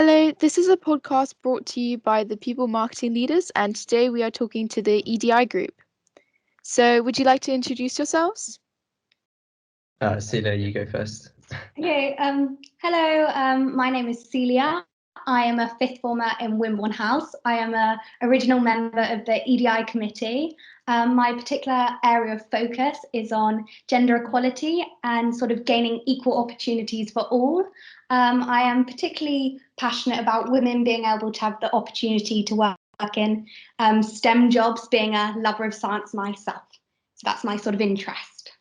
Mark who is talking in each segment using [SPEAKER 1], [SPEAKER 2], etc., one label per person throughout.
[SPEAKER 1] Hello, this is a podcast brought to you by the People Marketing Leaders, and today we are talking to the EDI group. So, would you like to introduce yourselves?
[SPEAKER 2] Celia, you go first.
[SPEAKER 3] Okay, hello, my name is Celia. I am a fifth former in Wimborne House. I am an original member of the EDI Committee. My particular area of focus is on gender equality and sort of gaining equal opportunities for all. I am particularly passionate about women being able to have the opportunity to work in STEM jobs, being a lover of science myself. So that's my sort of interest.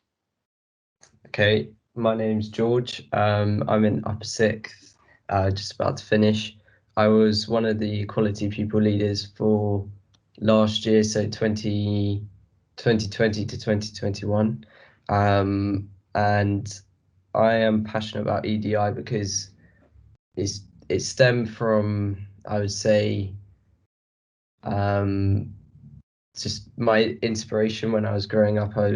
[SPEAKER 2] Okay, my name's George. I'm in upper sixth, just about to finish. I was one of the Equality Pupil Leaders for last year, so 2020 to 2021. And I am passionate about EDI because it stemmed from, I would say, just my inspiration when I was growing up. I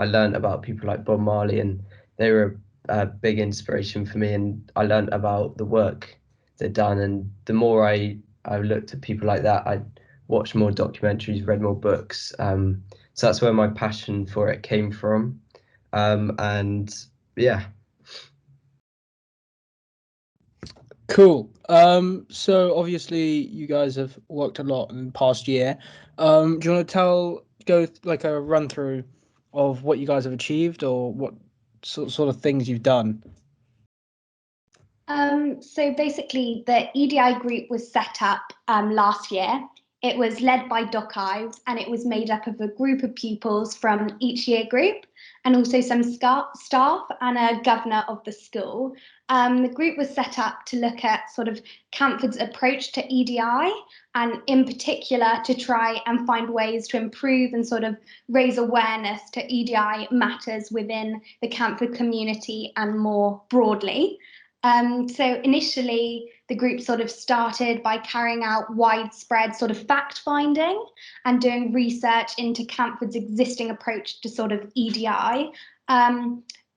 [SPEAKER 2] learned about people like Bob Marley, and they were a big inspiration for me, and I learned about the work they'd done. And the more I looked at people like that, I watched more documentaries, read more books. So that's where my passion for it came from. And yeah.
[SPEAKER 4] Cool. So obviously you guys have worked a lot in the past year. Do you want to go like a run through of what you guys have achieved or what sort of things you've done?
[SPEAKER 3] So basically the EDI group was set up last year. It was led by Doc Ives, and it was made up of a group of pupils from each year group and also some staff and a governor of the school. The group was set up to look at sort of Canford's approach to EDI, and in particular to try and find ways to improve and sort of raise awareness to EDI matters within the Canford community and more broadly. So initially, the group sort of started by carrying out widespread sort of fact finding and doing research into Canford's existing approach to sort of EDI.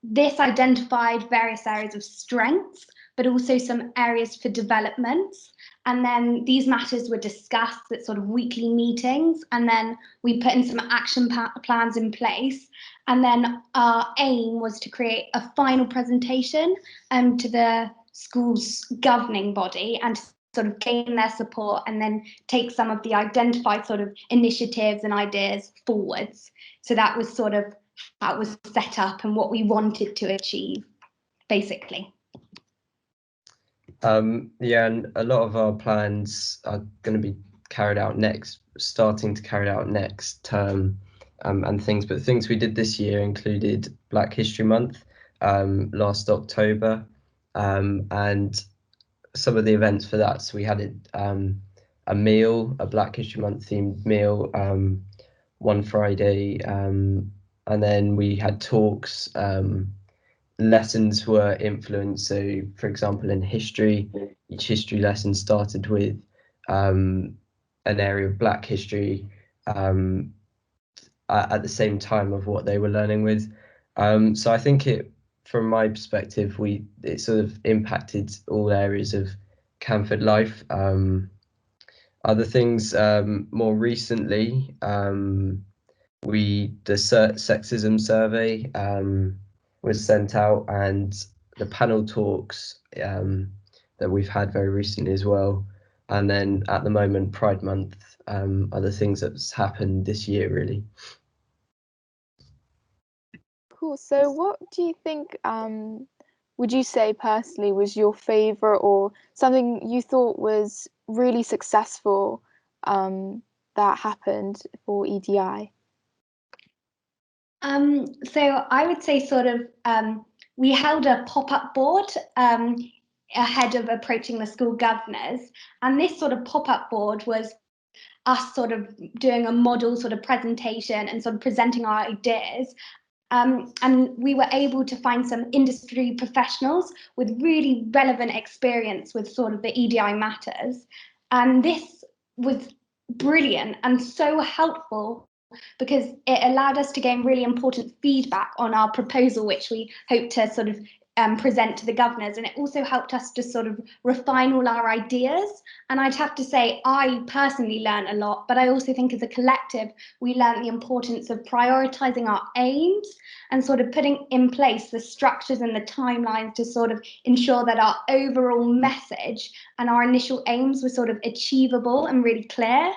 [SPEAKER 3] This identified various areas of strengths, but also some areas for developments. And then these matters were discussed at sort of weekly meetings, and then we put in some action plans in place. And then our aim was to create a final presentation to the school's governing body and to sort of gain their support and then take some of the identified sort of initiatives and ideas forwards. So that was sort of how it was set up and what we wanted to achieve, basically.
[SPEAKER 2] Yeah, and a lot of our plans are going to be starting to carry out next term, and things. But things we did this year included Black History Month last October, and some of the events for that. So we had a meal, a Black History Month themed meal, one Friday, and then we had talks. Lessons were influenced. So, for example, in history, each history lesson started with an area of Black history at the same time of what they were learning with. So I think from my perspective, it sort of impacted all areas of Canford life. Other things, more recently, the sexism survey was sent out, and the panel talks that we've had very recently as well. And then at the moment, Pride Month, are the things that's happened this year, really.
[SPEAKER 1] Cool. So, what do you think, would you say personally was your favourite or something you thought was really successful that happened for EDI?
[SPEAKER 3] So I would say sort of we held a pop-up board ahead of approaching the school governors, and this sort of pop-up board was us sort of doing a model sort of presentation and sort of presenting our ideas. And we were able to find some industry professionals with really relevant experience with sort of the EDI matters. And this was brilliant and so helpful because it allowed us to gain really important feedback on our proposal, which we hope to sort of present to the governors, and it also helped us to sort of refine all our ideas. And I'd have to say I personally learned a lot, but I also think as a collective we learned the importance of prioritizing our aims and sort of putting in place the structures and the timelines to sort of ensure that our overall message and our initial aims were sort of achievable and really clear.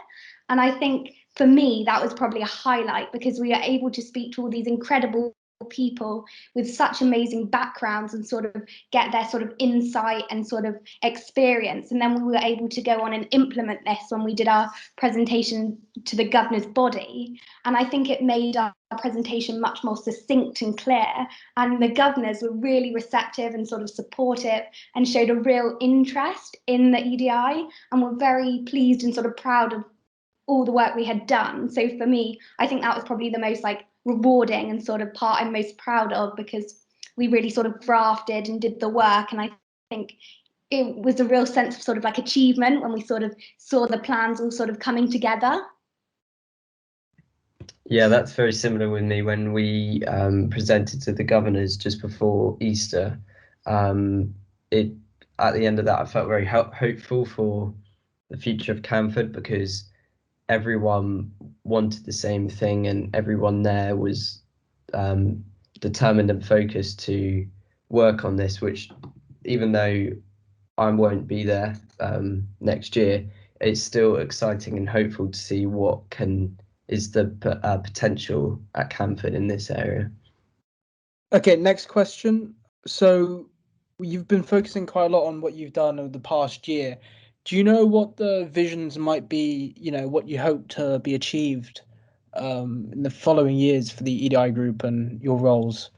[SPEAKER 3] And I think for me that was probably a highlight, because we are able to speak to all these incredible people with such amazing backgrounds and sort of get their sort of insight and sort of experience, and then we were able to go on and implement this when we did our presentation to the governor's body. And I think it made our presentation much more succinct and clear, and the governors were really receptive and sort of supportive and showed a real interest in the EDI, and were very pleased and sort of proud of all the work we had done. So for me, I think that was probably the most like rewarding and sort of part I'm most proud of, because we really sort of grafted and did the work. And I think it was a real sense of sort of like achievement when we sort of saw the plans all sort of coming together.
[SPEAKER 2] Yeah, that's very similar with me. When we presented to the governors just before Easter, it at the end of that I felt very hopeful for the future of Canford, because everyone wanted the same thing and everyone there was determined and focused to work on this, which, even though I won't be there next year, it's still exciting and hopeful to see what is the potential at Canford in this area.
[SPEAKER 4] Okay, next question. So you've been focusing quite a lot on what you've done over the past year. Do you know what the visions might be, what you hope to be achieved in the following years for the EDI group and your roles?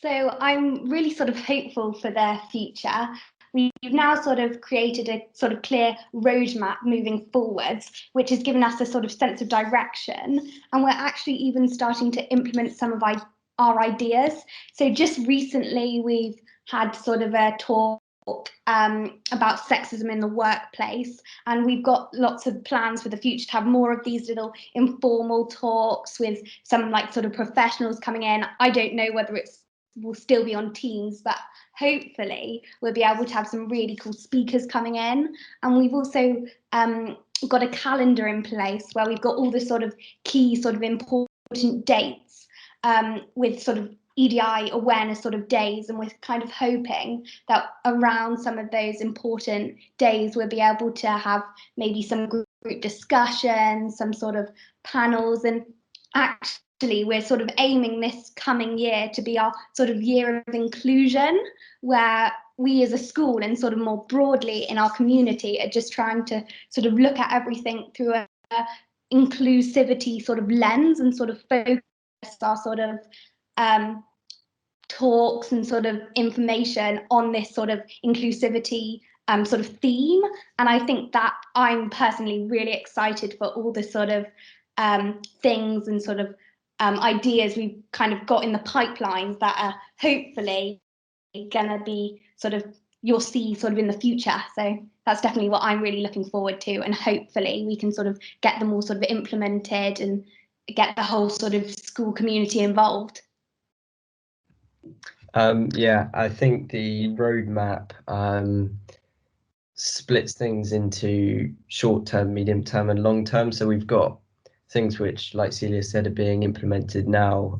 [SPEAKER 3] So I'm really sort of hopeful for their future. We've now sort of created a sort of clear roadmap moving forwards, which has given us a sort of sense of direction. And we're actually even starting to implement some of our ideas. So just recently, we've had sort of a talk about sexism in the workplace, and we've got lots of plans for the future to have more of these little informal talks with some like sort of professionals coming in. I don't know whether will still be on Teams, but hopefully we'll be able to have some really cool speakers coming in. And we've also got a calendar in place where we've got all the sort of key sort of important dates with sort of EDI awareness sort of days, and we're kind of hoping that around some of those important days we'll be able to have maybe some group discussions, some sort of panels. And actually we're sort of aiming this coming year to be our sort of year of inclusion, where we as a school and sort of more broadly in our community are just trying to sort of look at everything through a inclusivity sort of lens, and sort of focus our sort of talks and sort of information on this sort of inclusivity sort of theme. And I think that I'm personally really excited for all the sort of things and sort of ideas we've kind of got in the pipelines that are hopefully gonna be sort of you'll see sort of in the future. So that's definitely what I'm really looking forward to, and hopefully we can sort of get them all sort of implemented and get the whole sort of school community involved.
[SPEAKER 2] Yeah, I think the roadmap splits things into short term, medium term, and long term. So we've got things which, like Celia said, are being implemented now.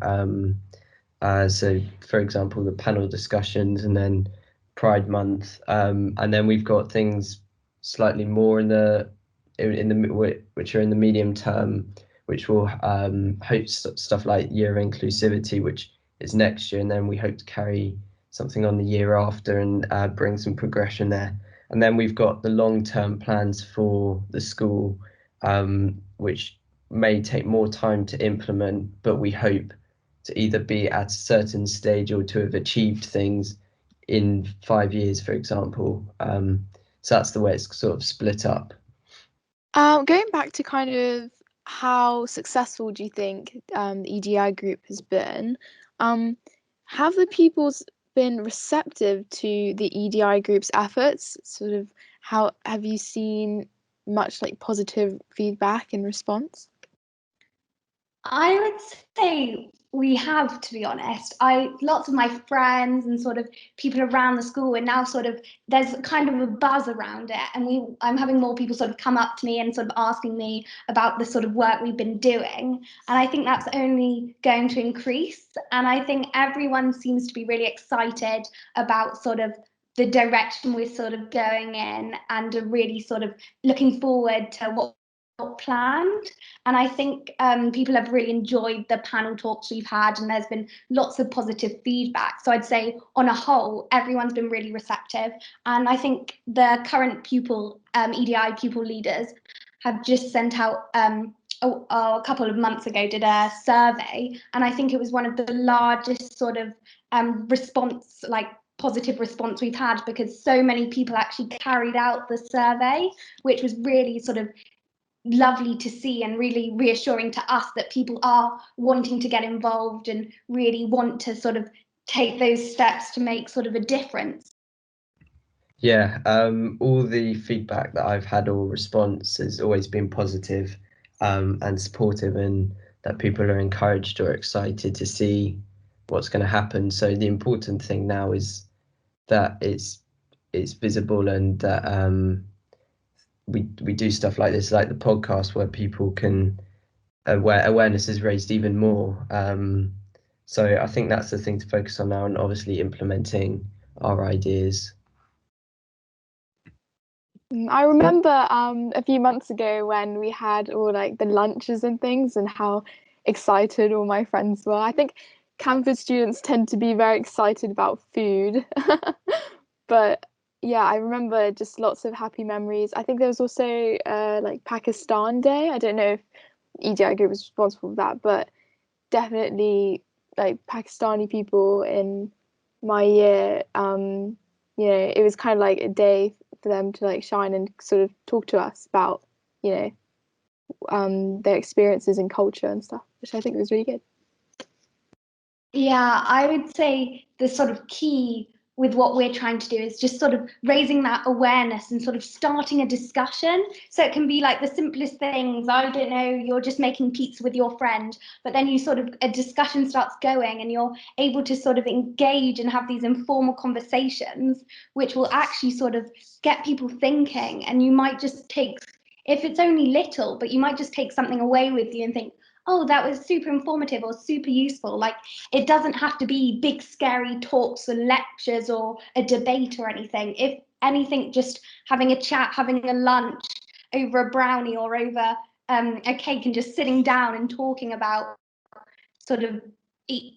[SPEAKER 2] So, for example, the panel discussions, and then Pride Month, and then we've got things slightly more which are in the medium term, which will host stuff like Year of Inclusivity, which is next year, and then we hope to carry something on the year after and bring some progression there. And then we've got the long-term plans for the school, which may take more time to implement, but we hope to either be at a certain stage or to have achieved things in 5 years, for example. So that's the way it's sort of split up.
[SPEAKER 1] Going back to kind of how successful do you think the EDI group has been? Have the pupils been receptive to the EDI group's efforts? Sort of, how have you seen much like positive feedback and response?
[SPEAKER 3] I would say we have, to be honest. Lots of my friends and sort of people around the school are now sort of, there's kind of a buzz around it, and I'm having more people sort of come up to me and sort of asking me about the sort of work we've been doing, and I think that's only going to increase. And I think everyone seems to be really excited about sort of the direction we're sort of going in, and are really sort of looking forward to what planned. And I think people have really enjoyed the panel talks we've had, and there's been lots of positive feedback. So I'd say on a whole, everyone's been really receptive. And I think the current EDI pupil leaders have just sent out a couple of months ago, did a survey, and I think it was one of the largest sort of positive response we've had, because so many people actually carried out the survey, which was really sort of lovely to see, and really reassuring to us that people are wanting to get involved and really want to sort of take those steps to make sort of a difference.
[SPEAKER 2] Yeah, all the feedback that I've had or response has always been positive and supportive, and that people are encouraged or excited to see what's going to happen. So the important thing now is that it's visible, and that we do stuff like this, like the podcast, where people can awareness is raised even more. So I think that's the thing to focus on now, and obviously implementing our ideas.
[SPEAKER 1] I remember a few months ago when we had all like the lunches and things, and how excited all my friends were. I think Canford students tend to be very excited about food. But yeah, I remember just lots of happy memories. I think there was also like Pakistan Day. I don't know if EDI Group was responsible for that, but definitely like Pakistani people in my year, it was kind of like a day for them to like shine and sort of talk to us about, their experiences in culture and stuff, which I think was really good.
[SPEAKER 3] Yeah, I would say the sort of key with what we're trying to do is just sort of raising that awareness and sort of starting a discussion. So it can be like the simplest things. I don't know, you're just making pizza with your friend, but then you sort of, a discussion starts going, and you're able to sort of engage and have these informal conversations, which will actually sort of get people thinking. And you might just take, if it's only little, but you might just take something away with you and think, oh, that was super informative or super useful. Like, it doesn't have to be big, scary talks and lectures or a debate or anything. If anything, just having a chat, having a lunch over a brownie or over a cake, and just sitting down and talking about sort of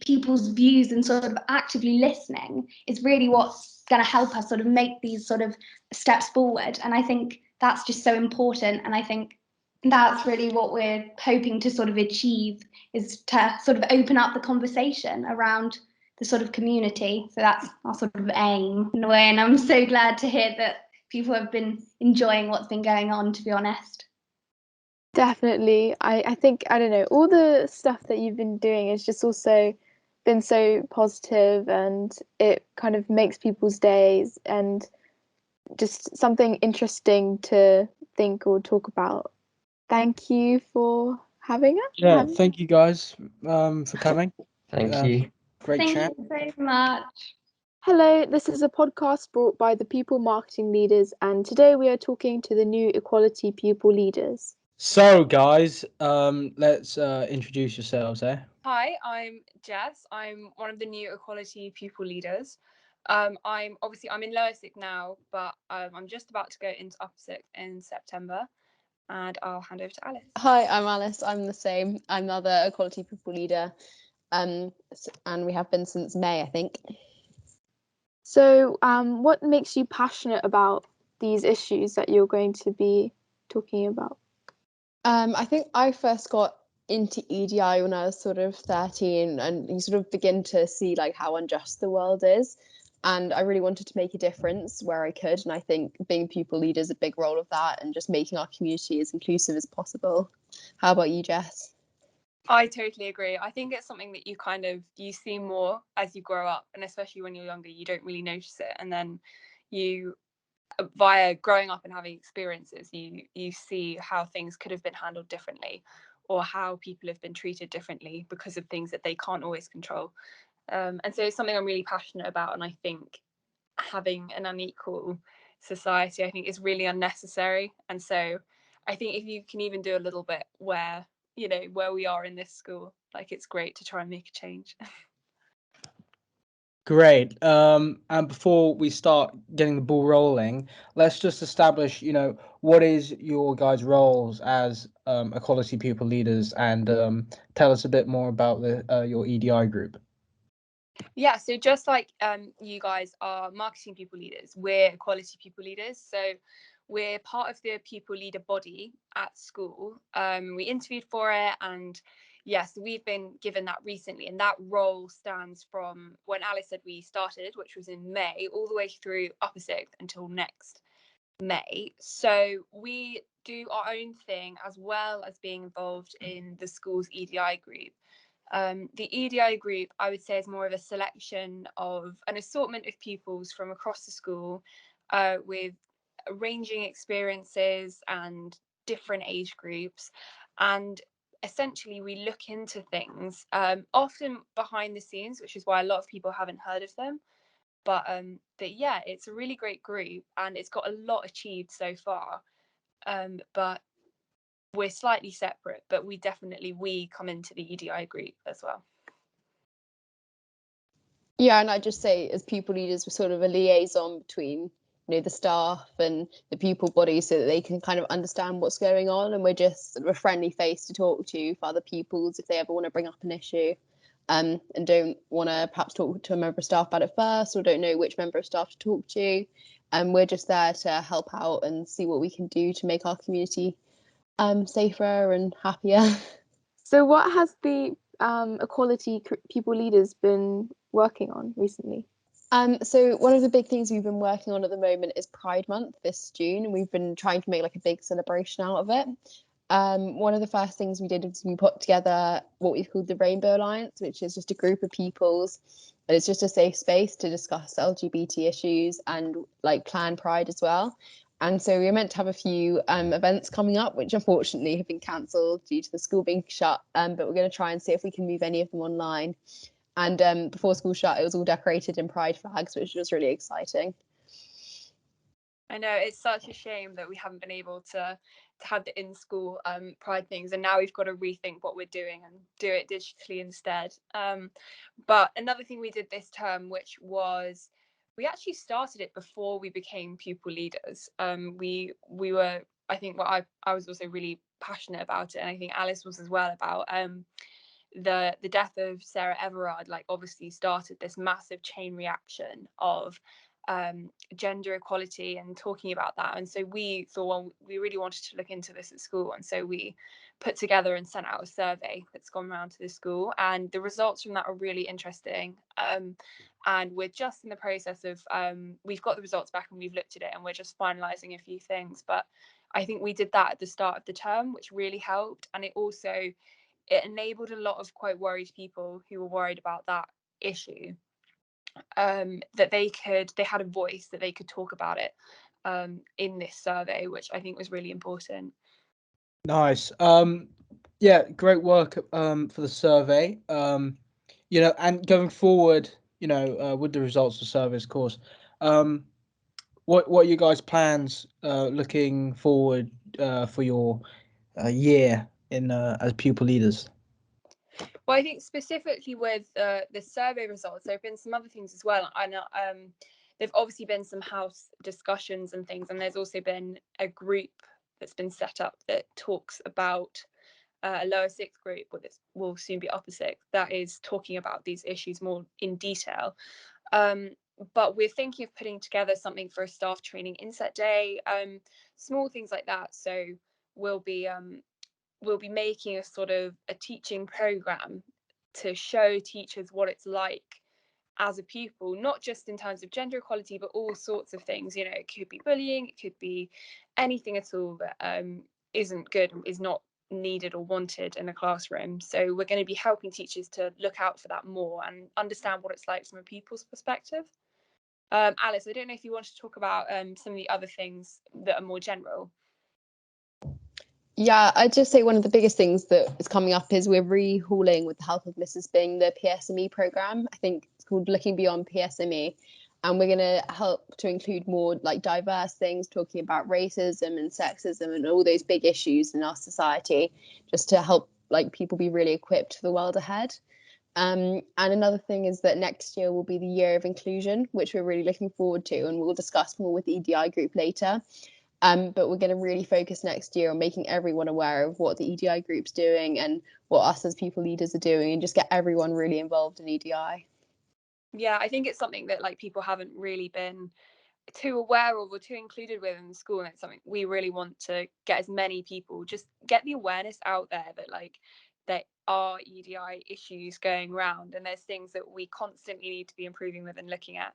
[SPEAKER 3] people's views and sort of actively listening is really what's going to help us sort of make these sort of steps forward. And I think that's just so important. And I think that's really what we're hoping to sort of achieve, is to sort of open up the conversation around the sort of community. So that's our sort of aim in a way, and I'm so glad to hear that people have been enjoying what's been going on, to be honest.
[SPEAKER 1] Definitely. I think, I don't know, all the stuff that you've been doing has just also been so positive, and it kind of makes people's days, and just something interesting to think or talk about. Thank you for having us.
[SPEAKER 4] Yeah, thank you guys for coming.
[SPEAKER 2] Thank you.
[SPEAKER 4] Great
[SPEAKER 3] Thank
[SPEAKER 4] chat.
[SPEAKER 3] you so much.
[SPEAKER 1] Hello, this is a podcast brought by the Pupil Marketing Leaders, and today we are talking to the new Equality Pupil Leaders.
[SPEAKER 4] So, guys, let's introduce yourselves, eh?
[SPEAKER 5] Hi, I'm Jess. I'm one of the new Equality Pupil Leaders. I'm in lower sixth now, but I'm just about to go into upper sixth in September, and I'll hand over to Alice.
[SPEAKER 6] Hi, I'm Alice. I'm the same. I'm another Equality Pupil Leader, and we have been since May, I think.
[SPEAKER 1] So, what makes you passionate about these issues that you're going to be talking about?
[SPEAKER 6] I think I first got into EDI when I was sort of 13, and you sort of begin to see like how unjust the world is. And I really wanted to make a difference where I could. And I think being pupil leader is a big role of that, and just making our community as inclusive as possible. How about you, Jess?
[SPEAKER 5] I totally agree. I think it's something that you see more as you grow up, and especially when you're younger, you don't really notice it. And then you, via growing up and having experiences, you see how things could have been handled differently, or how people have been treated differently because of things that they can't always control. And so it's something I'm really passionate about, and I think having an unequal society, I think, is really unnecessary. And so I think if you can even do a little bit where we are in this school, like, it's great to try and make a change.
[SPEAKER 4] Great. And before we start getting the ball rolling, let's just establish, what is your guys' roles as equality pupil leaders, and tell us a bit more about your EDI group.
[SPEAKER 5] Yeah, so just like you guys are marketing pupil leaders, we're equality pupil leaders. So we're part of the pupil leader body at school. We interviewed for it, and yes, we've been given that recently, and that role stands from when Alice said we started, which was in May, all the way through upper sixth until next May. So we do our own thing as well as being involved in the school's EDI group. The EDI group, I would say, is more of a selection of an assortment of pupils from across the school with ranging experiences and different age groups. And essentially, we look into things often behind the scenes, which is why a lot of people haven't heard of them. But yeah, it's a really great group, and it's got a lot achieved so far. But we're slightly separate, but we come into the EDI group as well.
[SPEAKER 6] Yeah, and I just say, as pupil leaders, we're sort of a liaison between the staff and the pupil body, so that they can kind of understand what's going on, and we're just sort of a friendly face to talk to for other pupils if they ever want to bring up an issue, and don't want to perhaps talk to a member of staff about it first, or don't know which member of staff to talk to. And we're just there to help out and see what we can do to make our community safer and happier.
[SPEAKER 1] So what has the equality pupil leaders been working on recently?
[SPEAKER 6] So one of the big things we've been working on at the moment is Pride Month this June, and we've been trying to make like a big celebration out of it. One of the first things we did was we put together what we've called the Rainbow Alliance, which is just a group of pupils, and it's just a safe space to discuss LGBT issues and like plan Pride as well. And so we were meant to have a few events coming up, which unfortunately have been cancelled due to the school being shut. But we're going to try and see if we can move any of them online. And before school shut, it was all decorated in pride flags, which was really exciting.
[SPEAKER 5] I know, it's such a shame that we haven't been able to have the in-school pride things, and now we've got to rethink what we're doing and do it digitally instead. But another thing we did this term, which was, we actually started it before we became pupil leaders. We were, I think, I was also really passionate about it, and I think Alice was as well, about the death of Sarah Everard, like, obviously started this massive chain reaction of gender equality and talking about that. And so we thought, well, we really wanted to look into this at school, and so we put together and sent out a survey that's gone around to the school, and the results from that are really interesting. And we're just in the process of we've got the results back and we've looked at it, and we're just finalizing a few things. But I think we did that at the start of the term, which really helped, and it enabled a lot of quite worried people who were worried about that issue, that they had a voice, that they could talk about it in this survey, which I think was really important.
[SPEAKER 4] Nice. Yeah, great work for the survey. And going forward, with the results of the survey, of course, what are you guys' plans looking forward for your year in as pupil leaders?
[SPEAKER 5] Well, I think specifically with the survey results, there have been some other things as well. I know there've obviously been some house discussions and things, and there's also been a group that's been set up that talks about a lower sixth group, but this will soon be upper sixth, that is talking about these issues more in detail. But we're thinking of putting together something for a staff training inset day, small things like that. So we'll be making a sort of a teaching program to show teachers what it's like as a pupil, not just in terms of gender equality, but all sorts of things. It could be bullying, it could be anything at all that isn't good, is not needed or wanted in a classroom. So we're going to be helping teachers to look out for that more and understand what it's like from a pupil's perspective. Alice, I don't know if you want to talk about some of the other things that are more general.
[SPEAKER 6] Yeah, I'd just say one of the biggest things that is coming up is we're rehauling, with the help of Mrs. Bing, the PSME program. I think it's called Looking Beyond PSME. And we're going to help to include more like diverse things, talking about racism and sexism and all those big issues in our society, just to help like people be really equipped for the world ahead. And another thing is that next year will be the year of inclusion, which we're really looking forward to, and we'll discuss more with the EDI group later. But we're going to really focus next year on making everyone aware of what the EDI group's doing and what us as pupil leaders are doing, and just get everyone really involved in EDI.
[SPEAKER 5] Yeah, I think it's something that like people haven't really been too aware of or too included with in the school, and it's something we really want to get as many people, just get the awareness out there that like there are EDI issues going around and there's things that we constantly need to be improving with and looking at.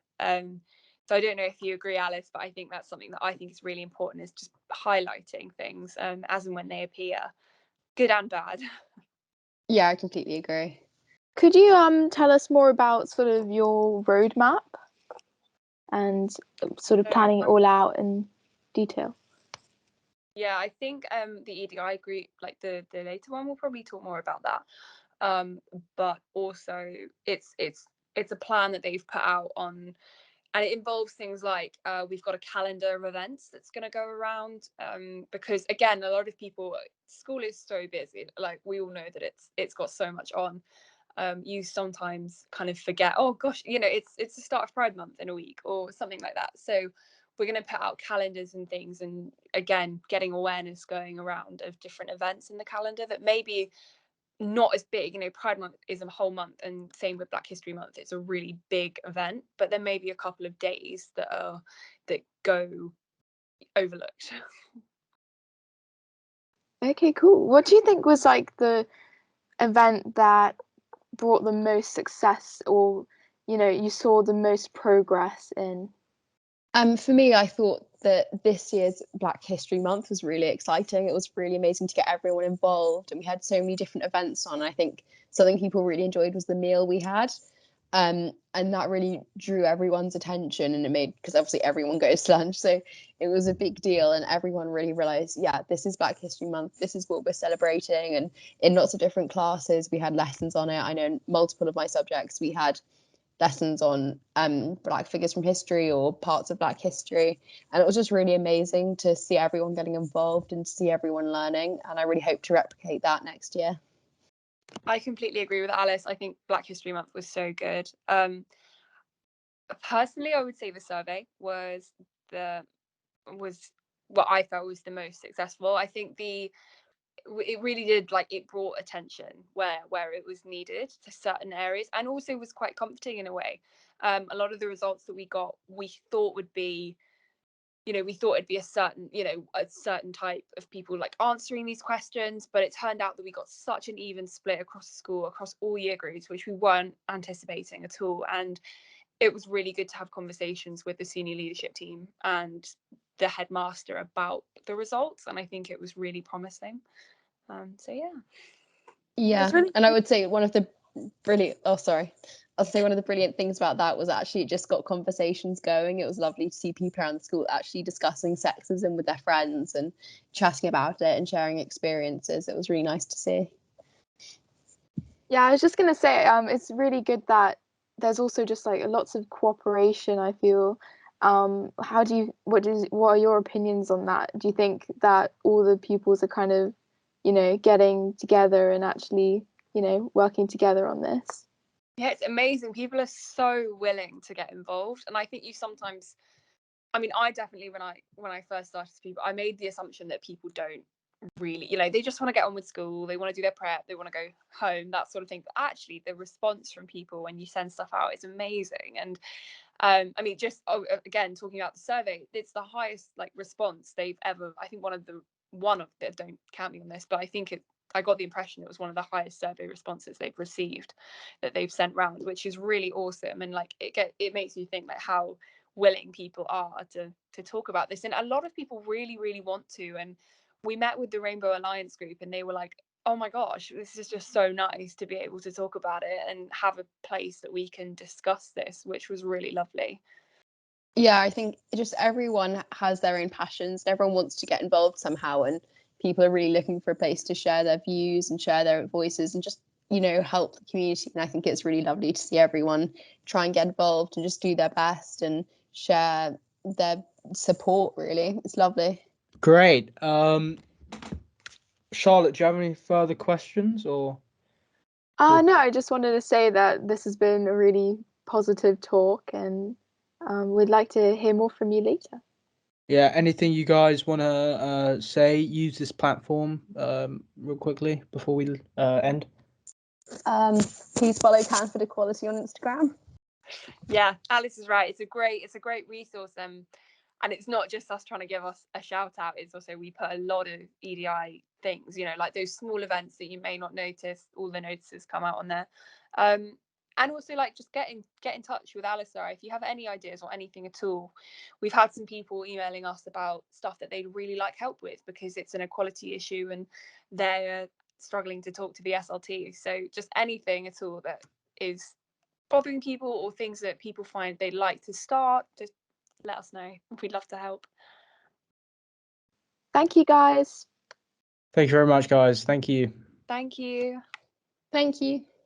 [SPEAKER 5] So I don't know if you agree, Alice, but I think that's something that I think is really important, is just highlighting things as and when they appear, good and bad.
[SPEAKER 6] Yeah, I completely agree.
[SPEAKER 1] Could you tell us more about sort of your roadmap and sort of planning it all out in detail?
[SPEAKER 5] Yeah, I think the EDI group, like the later one, will probably talk more about that. But also it's a plan that they've put out on, and it involves things like we've got a calendar of events that's going to go around, because again, a lot of people, school is so busy, like we all know that it's got so much on. You sometimes kind of forget, oh gosh, it's the start of Pride Month in a week or something like that. So we're going to put out calendars and things, and again, getting awareness going around of different events in the calendar that maybe not as big. Pride Month is a whole month, and same with Black History Month, it's a really big event, but there may be a couple of days that go overlooked.
[SPEAKER 1] Okay, cool. What do you think was like the event that brought the most success, or you saw the most progress in?
[SPEAKER 6] For me, I thought that this year's Black History Month was really exciting. It was really amazing to get everyone involved, and we had so many different events on. I think something people really enjoyed was the meal we had. And that really drew everyone's attention, and it made, because obviously everyone goes to lunch, so it was a big deal, and everyone really realized, yeah, this is Black History Month, this is what we're celebrating. And in lots of different classes we had lessons on it. I know in multiple of my subjects we had lessons on Black figures from history or parts of Black history, and it was just really amazing to see everyone getting involved and see everyone learning, and I really hope to replicate that next year.
[SPEAKER 5] I completely agree with Alice. I think Black History Month was so good. Personally, I would say the survey was what I felt was the most successful. I think it really did, like, it brought attention where it was needed to certain areas, and also was quite comforting in a way. A lot of the results that we got, we thought would be, we thought it'd be a certain type of people like answering these questions, but it turned out that we got such an even split across the school, across all year groups, which we weren't anticipating at all. And it was really good to have conversations with the senior leadership team and the headmaster about the results, and I think it was really promising. So
[SPEAKER 6] Yeah,
[SPEAKER 1] Really
[SPEAKER 6] and I would say one of the brilliant one of the brilliant things about that was actually it just got conversations going. It was lovely to see people around the school actually discussing sexism with their friends and chatting about it and sharing experiences. It was really nice to see.
[SPEAKER 1] Yeah, I was just gonna say, it's really good that there's also just like lots of cooperation, I feel. What are your opinions on that? Do you think that all the pupils are kind of, getting together and actually, working together on this?
[SPEAKER 5] yeah, it's amazing. People are so willing to get involved, and I think you sometimes, I definitely, when I first started to people, I made the assumption that people don't really, they just want to get on with school, they want to do their prep, they want to go home, that sort of thing. But actually the response from people when you send stuff out is amazing. And just again, talking about the survey, it's the highest like response they've ever, I think one of don't count me on this, but I got the impression it was one of the highest survey responses they've received, that they've sent round, which is really awesome. And like it makes you think like how willing people are to talk about this, and a lot of people really, really want to. And we met with the Rainbow Alliance group, and they were like, oh my gosh, this is just so nice to be able to talk about it and have a place that we can discuss this, which was really lovely.
[SPEAKER 6] Yeah, I think just everyone has their own passions and everyone wants to get involved somehow, and people are really looking for a place to share their views and share their voices and just, you know, help the community. And I think it's really lovely to see everyone try and get involved and just do their best and share their support, really. It's lovely.
[SPEAKER 4] Great. Charlotte, do you have any further questions or?
[SPEAKER 1] No, I just wanted to say that this has been a really positive talk, and we'd like to hear more from you later.
[SPEAKER 4] Yeah, anything you guys want to say, use this platform real quickly before we end?
[SPEAKER 6] Please follow Canford Equality on Instagram.
[SPEAKER 5] Yeah, Alice is right. It's a great resource. And it's not just us trying to give us a shout out. It's also we put a lot of EDI things, you know, like those small events that you may not notice. All the notices come out on there. And also, like, just get in touch with Alistair if you have any ideas or anything at all. We've had some people emailing us about stuff that they'd really like help with because it's an equality issue and they're struggling to talk to the SLT. So just anything at all that is bothering people or things that people find they'd like to start, just let us know. We'd love to help.
[SPEAKER 1] Thank you, guys.
[SPEAKER 4] Thank you very much, guys. Thank you.
[SPEAKER 5] Thank you.
[SPEAKER 6] Thank you.